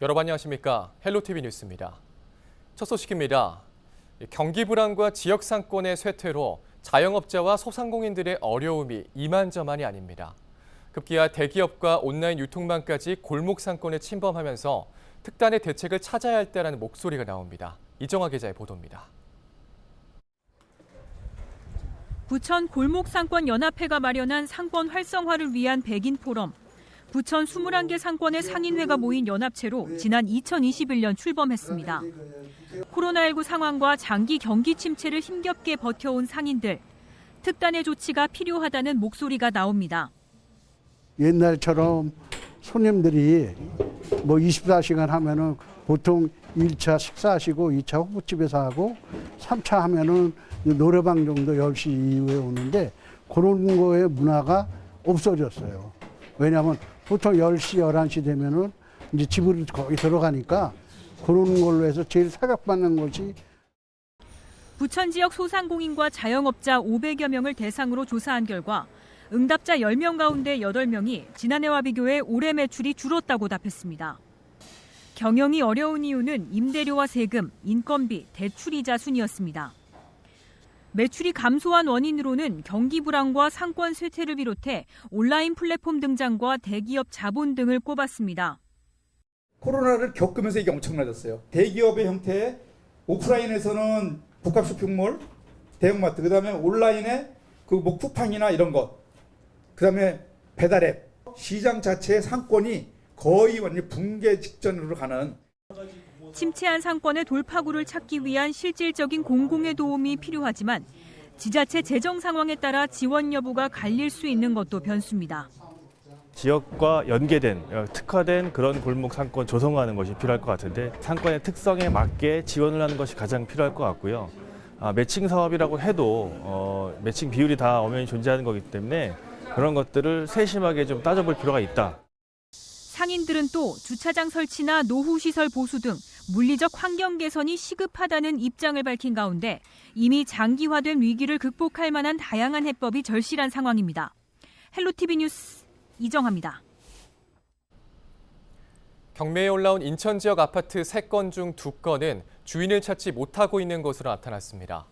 여러분 안녕하십니까? 헬로티비 뉴스입니다. 첫 소식입니다. 경기 불안과 지역 상권의 쇠퇴로 자영업자와 소상공인들의 어려움이 이만저만이 아닙니다. 급기야 대기업과 온라인 유통망까지 골목 상권을 침범하면서 특단의 대책을 찾아야 할 때라는 목소리가 나옵니다. 이정화 기자의 보도입니다. 부천 골목상권연합회가 마련한 상권 활성화를 위한 백인 포럼. 부천 21개 상권의 상인회가 모인 연합체로 지난 2021년 출범했습니다. 코로나19 상황과 장기 경기 침체를 힘겹게 버텨온 상인들. 특단의 조치가 필요하다는 목소리가 나옵니다. 옛날처럼 손님들이 24시간 하면은 보통 1차 식사하시고 2차 호프집에서 하고 3차 하면은 노래방 정도 10시 이후에 오는데 그런 거의 문화가 없어졌어요. 왜냐하면 보통 10시, 11시 되면은 이제 집으로 거의 들어가니까 그런 걸로 해서 제일 타격받는 것이 부천 지역 소상공인과 자영업자 500여 명을 대상으로 조사한 결과 응답자 10명 가운데 8명이 지난해와 비교해 올해 매출이 줄었다고 답했습니다. 경영이 어려운 이유는 임대료와 세금, 인건비, 대출이자 순이었습니다. 매출이 감소한 원인으로는 경기 불안과 상권 쇠퇴를 비롯해 온라인 플랫폼 등장과 대기업 자본 등을 꼽았습니다. 코로나를 겪으면서 이게 엄청나졌어요. 대기업의 형태의 오프라인에서는 복합 쇼핑몰, 대형마트, 그다음에 온라인에 쿠팡이나 이런 것, 그다음에 배달앱, 시장 자체의 상권이 거의 완전 붕괴 직전으로 가는. 침체한 상권의 돌파구를 찾기 위한 실질적인 공공의 도움이 필요하지만 지자체 재정 상황에 따라 지원 여부가 갈릴 수 있는 것도 변수입니다. 지역과 연계된 특화된 그런 골목 상권 조성하는 것이 필요할 것 같은데 상권의 특성에 맞게 지원을 하는 것이 가장 필요할 것 같고요. 매칭 사업이라고 해도 매칭 비율이 다 엄연히 존재하는 거기 때문에 그런 것들을 세심하게 좀 따져볼 필요가 있다. 상인들은 또 주차장 설치나 노후시설 보수 등 물리적 환경 개선이 시급하다는 입장을 밝힌 가운데 이미 장기화된 위기를 극복할 만한 다양한 해법이 절실한 상황입니다. 헬로티비 뉴스 이정화입니다. 경매에 올라온 인천 지역 아파트 3건 중 2건은 주인을 찾지 못하고 있는 것으로 나타났습니다.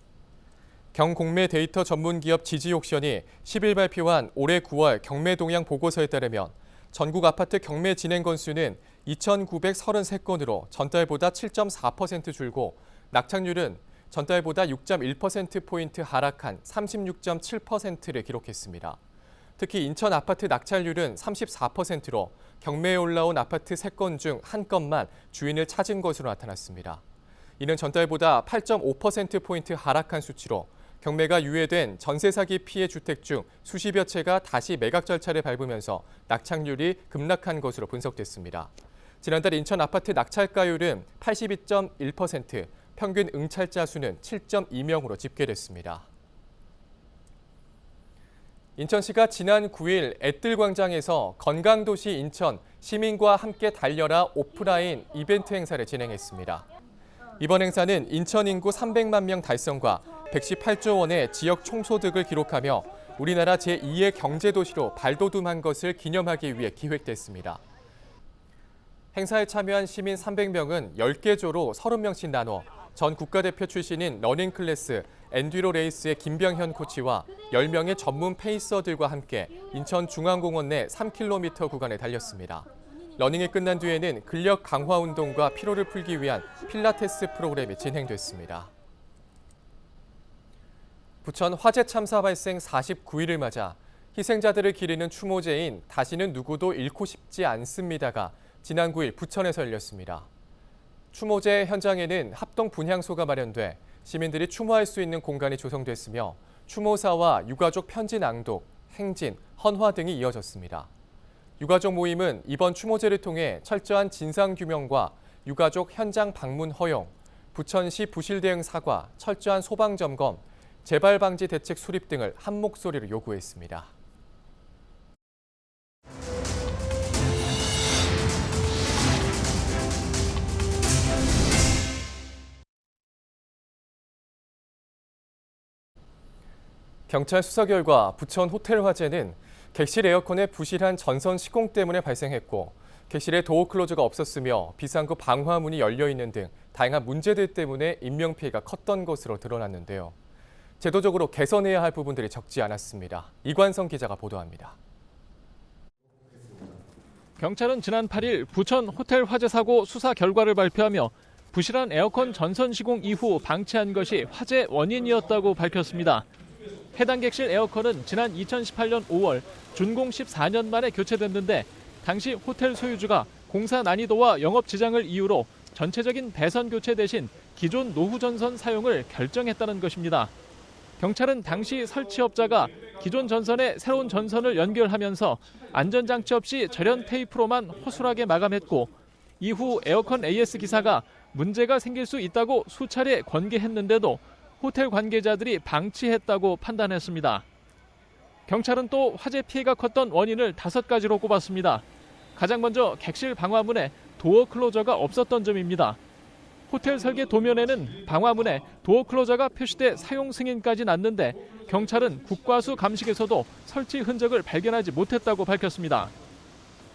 경공매 데이터 전문 기업 지지옥션이 10일 발표한 올해 9월 경매 동향 보고서에 따르면 전국 아파트 경매 진행 건수는 2,933건으로 전달보다 7.4% 줄고 낙찰률은 전달보다 6.1%포인트 하락한 36.7%를 기록했습니다. 특히 인천 아파트 낙찰률은 34%로 경매에 올라온 아파트 3건 중 1건만 주인을 찾은 것으로 나타났습니다. 이는 전달보다 8.5%포인트 하락한 수치로 경매가 유예된 전세 사기 피해 주택 중 수십여 채가 다시 매각 절차를 밟으면서 낙찰률이 급락한 것으로 분석됐습니다. 지난달 인천 아파트 낙찰가율은 82.1%, 평균 응찰자 수는 7.2명으로 집계됐습니다. 인천시가 지난 9일 애뜰광장에서 건강도시 인천 시민과 함께 달려라 오프라인 이벤트 행사를 진행했습니다. 이번 행사는 인천 인구 300만 명 달성과 118조 원의 지역 총소득을 기록하며 우리나라 제2의 경제도시로 발돋움한 것을 기념하기 위해 기획됐습니다. 행사에 참여한 시민 300명은 10개 조로 30명씩 나눠 전 국가대표 출신인 러닝클래스 엔듀로 레이스의 김병현 코치와 10명의 전문 페이서들과 함께 인천중앙공원 내 3km 구간을 달렸습니다. 러닝이 끝난 뒤에는 근력 강화 운동과 피로를 풀기 위한 필라테스 프로그램이 진행됐습니다. 부천 화재 참사 발생 49일을 맞아 희생자들을 기리는 추모제인 다시는 누구도 잃고 싶지 않습니다가 지난 9일 부천에서 열렸습니다. 추모제 현장에는 합동 분향소가 마련돼 시민들이 추모할 수 있는 공간이 조성됐으며 추모사와 유가족 편지 낭독, 행진, 헌화 등이 이어졌습니다. 유가족 모임은 이번 추모제를 통해 철저한 진상규명과 유가족 현장 방문 허용, 부천시 부실 대응 사과, 철저한 소방 점검, 재발 방지 대책 수립 등을 한 목소리로 요구했습니다. 경찰 수사 결과 부천 호텔 화재는 객실 에어컨의 부실한 전선 시공 때문에 발생했고 객실에 도어 클로저가 없었으며 비상구 방화문이 열려 있는 등 다양한 문제들 때문에 인명피해가 컸던 것으로 드러났는데요. 제도적으로 개선해야 할 부분들이 적지 않았습니다. 이관성 기자가 보도합니다. 경찰은 지난 8일 부천 호텔 화재 사고 수사 결과를 발표하며 부실한 에어컨 전선 시공 이후 방치한 것이 화재 원인이었다고 밝혔습니다. 해당 객실 에어컨은 지난 2018년 5월 준공 14년 만에 교체됐는데 당시 호텔 소유주가 공사 난이도와 영업 지장을 이유로 전체적인 배선 교체 대신 기존 노후 전선 사용을 결정했다는 것입니다. 경찰은 당시 설치업자가 기존 전선에 새로운 전선을 연결하면서 안전장치 없이 절연 테이프로만 허술하게 마감했고 이후 에어컨 AS 기사가 문제가 생길 수 있다고 수차례 권고했는데도 호텔 관계자들이 방치했다고 판단했습니다. 경찰은 또 화재 피해가 컸던 원인을 5가지로 꼽았습니다. 가장 먼저 객실 방화문에 도어 클로저가 없었던 점입니다. 호텔 설계 도면에는 방화문에 도어 클로저가 표시돼 사용 승인까지 났는데 경찰은 국과수 감식에서도 설치 흔적을 발견하지 못했다고 밝혔습니다.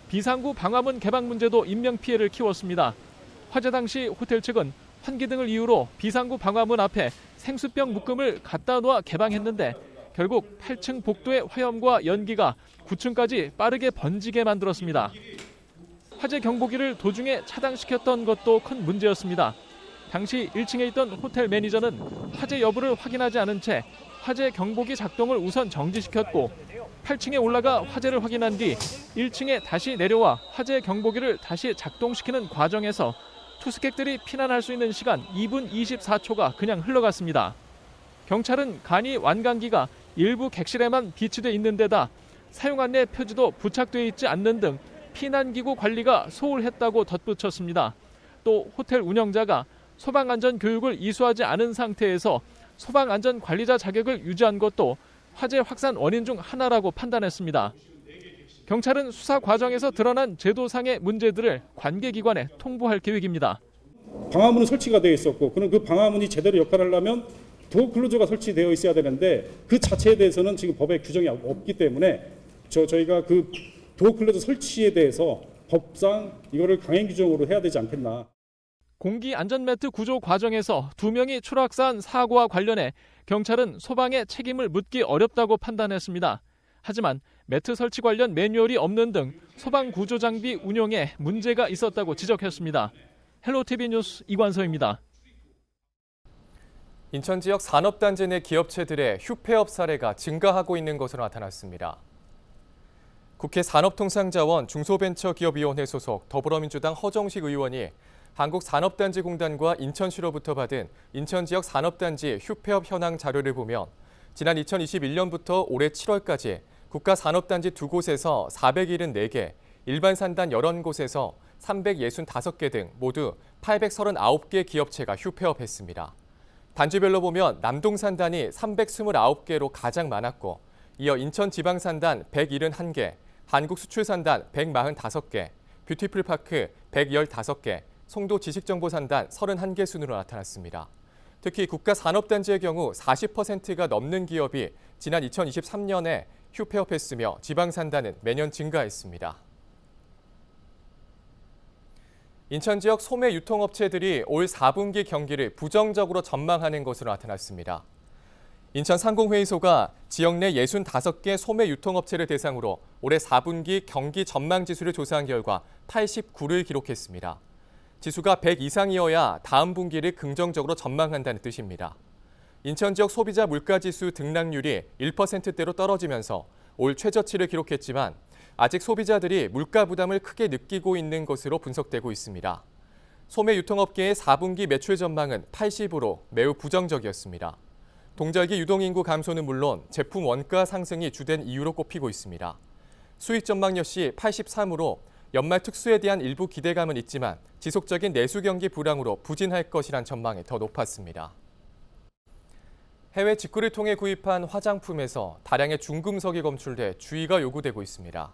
비상구 방화문 개방 문제도 인명피해를 키웠습니다. 화재 당시 호텔 측은 환기 등을 이유로 비상구 방화문 앞에 생수병 묶음을 갖다 놓아 개방했는데 결국 8층 복도의 화염과 연기가 9층까지 빠르게 번지게 만들었습니다. 화재 경보기를 도중에 차단시켰던 것도 큰 문제였습니다. 당시 1층에 있던 호텔 매니저는 화재 여부를 확인하지 않은 채 화재 경보기 작동을 우선 정지시켰고 8층에 올라가 화재를 확인한 뒤 1층에 다시 내려와 화재 경보기를 다시 작동시키는 과정에서 투숙객들이 피난할 수 있는 시간 2분 24초가 그냥 흘러갔습니다. 경찰은 간이 완강기가 일부 객실에만 비치돼 있는 데다 사용 안내 표지도 부착돼 있지 않는 등 피난기구 관리가 소홀했다고 덧붙였습니다. 또 호텔 운영자가 소방안전 교육을 이수하지 않은 상태에서 소방안전관리자 자격을 유지한 것도 화재 확산 원인 중 하나라고 판단했습니다. 경찰은 수사 과정에서 드러난 제도상의 문제들을 관계기관에 통보할 계획입니다. 방화문은 설치가 되어 있었고 그 방화문이 제대로 역할을 하려면 도어 클로저가 설치되어 있어야 되는데 그 자체에 대해서는 지금 법에 규정이 없기 때문에 저희가 그 도어 클로저 설치에 대해서 법상 이거를 강행 규정으로 해야 되지 않겠나. 공기 안전매트 구조 과정에서 2명이 추락사한 사고와 관련해 경찰은 소방에 책임을 묻기 어렵다고 판단했습니다. 하지만 매트 설치 관련 매뉴얼이 없는 등 소방 구조 장비 운용에 문제가 있었다고 지적했습니다. 헬로티비 뉴스 이관서입니다. 인천 지역 산업단지 내 기업체들의 휴폐업 사례가 증가하고 있는 것으로 나타났습니다. 국회 산업통상자원 중소벤처기업위원회 소속 더불어민주당 허정식 의원이 한국산업단지공단과 인천시로부터 받은 인천 지역 산업단지 휴폐업 현황 자료를 보면 지난 2021년부터 올해 7월까지 국가산업단지 2곳에서 474개, 일반 산단 11곳에서 365개 등 모두 839개 기업체가 휴폐업했습니다. 단지별로 보면 남동산단이 329개로 가장 많았고 이어 인천지방산단 171개, 한국수출산단 145개, 뷰티풀파크 115개, 송도지식정보산단 31개 순으로 나타났습니다. 특히 국가산업단지의 경우 40%가 넘는 기업이 지난 2023년에 휴폐업했으며 지방산단은 매년 증가했습니다. 인천 지역 소매 유통업체들이 올 4분기 경기를 부정적으로 전망하는 것으로 나타났습니다. 인천 상공회의소가 지역 내 65개 소매 유통업체를 대상으로 올해 4분기 경기 전망 지수를 조사한 결과 89를 기록했습니다. 지수가 100 이상이어야 다음 분기를 긍정적으로 전망한다는 뜻입니다. 인천 지역 소비자 물가지수 등락률이 1%대로 떨어지면서 올 최저치를 기록했지만 아직 소비자들이 물가 부담을 크게 느끼고 있는 것으로 분석되고 있습니다. 소매 유통업계의 4분기 매출 전망은 80으로 매우 부정적이었습니다. 동절기 유동인구 감소는 물론 제품 원가 상승이 주된 이유로 꼽히고 있습니다. 수익 전망 역시 83으로 연말 특수에 대한 일부 기대감은 있지만 지속적인 내수 경기 불황으로 부진할 것이란 전망이 더 높았습니다. 해외 직구를 통해 구입한 화장품에서 다량의 중금속이 검출돼 주의가 요구되고 있습니다.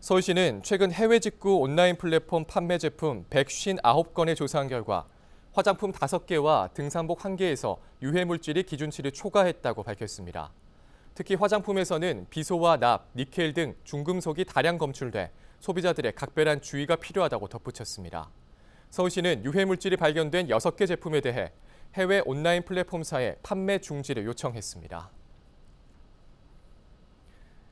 서울시는 최근 해외 직구 온라인 플랫폼 판매 제품 159건을 조사한 결과 화장품 5개와 등산복 1개에서 유해 물질이 기준치를 초과했다고 밝혔습니다. 특히 화장품에서는 비소와 납, 니켈 등 중금속이 다량 검출돼 소비자들의 각별한 주의가 필요하다고 덧붙였습니다. 서울시는 유해 물질이 발견된 6개 제품에 대해 해외 온라인 플랫폼사에 판매 중지를 요청했습니다.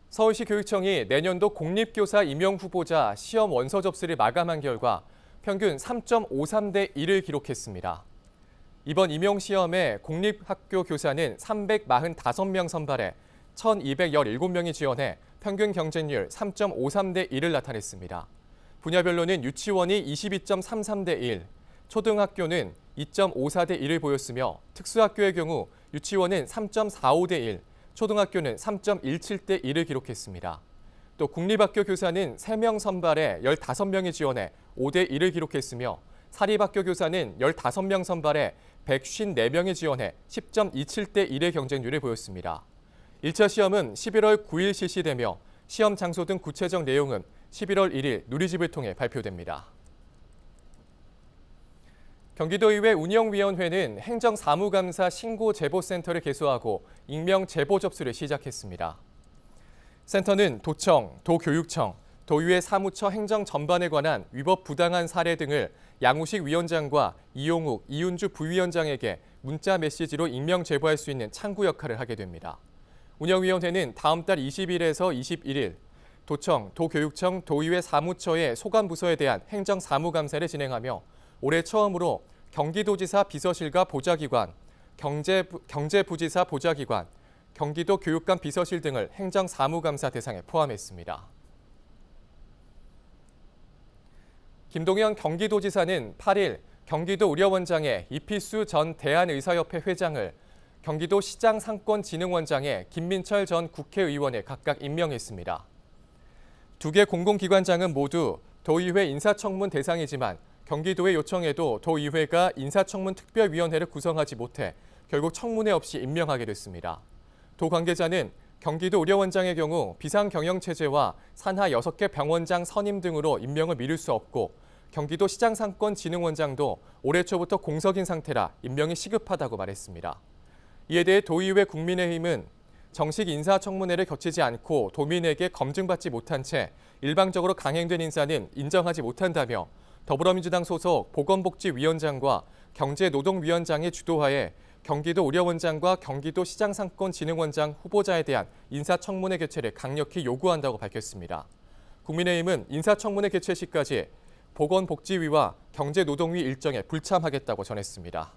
서울시 교육청이 내년도 공립교사 임용 후보자 시험 원서 접수를 마감한 결과 평균 3.53대 1을 기록했습니다. 이번 임용 시험에 공립학교 교사는 345명 선발해 1,217명이 지원해 평균 경쟁률 3.53대 1을 나타냈습니다. 분야별로는 유치원이 22.33대 1, 초등학교는 2.54대 1을 보였으며 특수학교의 경우 유치원은 3.45대 1, 초등학교는 3.17대 1을 기록했습니다. 또 국립학교 교사는 3명 선발해 15명이 지원해 5대 1을 기록했으며 사립학교 교사는 15명 선발해 154명이 지원해 10.27대 1의 경쟁률을 보였습니다. 1차 시험은 11월 9일 실시되며 시험 장소 등 구체적 내용은 11월 1일 누리집을 통해 발표됩니다. 경기도의회 운영위원회는 행정사무감사 신고제보센터를 개소하고 익명 제보 접수를 시작했습니다. 센터는 도청, 도교육청, 도의회 사무처 행정 전반에 관한 위법 부당한 사례 등을 양우식 위원장과 이용욱, 이윤주 부위원장에게 문자 메시지로 익명 제보할 수 있는 창구 역할을 하게 됩니다. 운영위원회는 다음 달 20일에서 21일 도청, 도교육청, 도의회 사무처의 소관부서에 대한 행정사무감사를 진행하며 올해 처음으로 경기도지사 비서실과 보좌기관, 경제부지사 보좌기관, 경기도 교육감 비서실 등을 행정사무감사 대상에 포함했습니다. 김동연 경기도지사는 8일 경기도 우려원장에 이필수 전 대한의사협회 회장을 경기도 시장상권진흥원장에 김민철 전 국회의원을 각각 임명했습니다. 두 개 공공기관장은 모두 도의회 인사청문 대상이지만 경기도의 요청에도 도의회가 인사청문 특별위원회를 구성하지 못해 결국 청문회 없이 임명하게 됐습니다. 도 관계자는 경기도 우려원장의 경우 비상경영체제와 산하 6개 병원장 선임 등으로 임명을 미룰 수 없고 경기도 시장상권진흥원장도 올해 초부터 공석인 상태라 임명이 시급하다고 말했습니다. 이에 대해 도의회 국민의힘은 정식 인사청문회를 거치지 않고 도민에게 검증받지 못한 채 일방적으로 강행된 인사는 인정하지 못한다며 더불어민주당 소속 보건복지위원장과 경제노동위원장의 주도하에 경기도 우려원장과 경기도 시장상권진흥원장 후보자에 대한 인사청문회 개최를 강력히 요구한다고 밝혔습니다. 국민의힘은 인사청문회 개최 시까지 보건복지위와 경제노동위 일정에 불참하겠다고 전했습니다.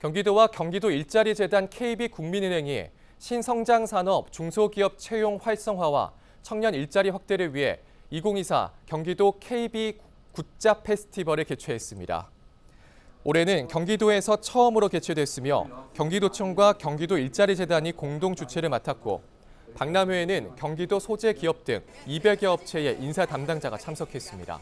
경기도와 경기도 일자리재단 KB국민은행이 신성장산업 중소기업 채용 활성화와 청년 일자리 확대를 위해 2024 경기도 KB 굿잡 페스티벌을 개최했습니다. 올해는 경기도에서 처음으로 개최됐으며 경기도청과 경기도 일자리재단이 공동 주최를 맡았고 박람회에는 경기도 소재 기업 등 200여 업체의 인사 담당자가 참석했습니다.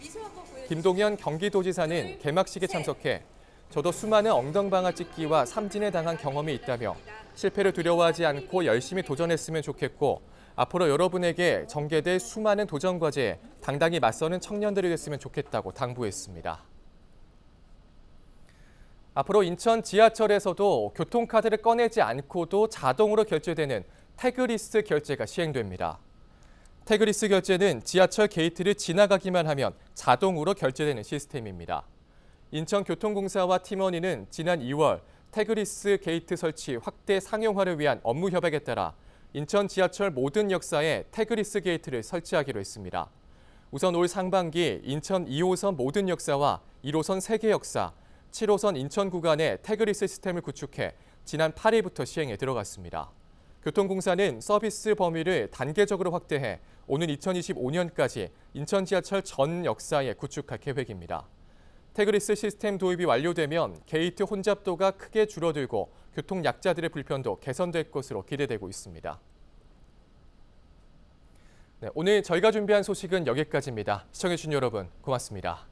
김동연 경기도지사는 개막식에 참석해 저도 수많은 엉덩방아 찍기와 삼진에 당한 경험이 있다며 실패를 두려워하지 않고 열심히 도전했으면 좋겠고 앞으로 여러분에게 전개될 수많은 도전 과제에 당당히 맞서는 청년들이 됐으면 좋겠다고 당부했습니다. 앞으로 인천 지하철에서도 교통카드를 꺼내지 않고도 자동으로 결제되는 태그리스 결제가 시행됩니다. 태그리스 결제는 지하철 게이트를 지나가기만 하면 자동으로 결제되는 시스템입니다. 인천교통공사와 팀원이는 지난 2월 태그리스 게이트 설치 확대 상용화를 위한 업무 협약에 따라 인천 지하철 모든 역사에 태그리스 게이트를 설치하기로 했습니다. 우선 올 상반기 인천 2호선 모든 역사와 1호선 3개 역사, 7호선 인천 구간에 태그리스 시스템을 구축해 지난 8일부터 시행에 들어갔습니다. 교통공사는 서비스 범위를 단계적으로 확대해 오는 2025년까지 인천 지하철 전 역사에 구축할 계획입니다. 태그리스 시스템 도입이 완료되면 게이트 혼잡도가 크게 줄어들고 교통 약자들의 불편도 개선될 것으로 기대되고 있습니다. 네, 오늘 저희가 준비한 소식은 여기까지입니다. 시청해주신 여러분 고맙습니다.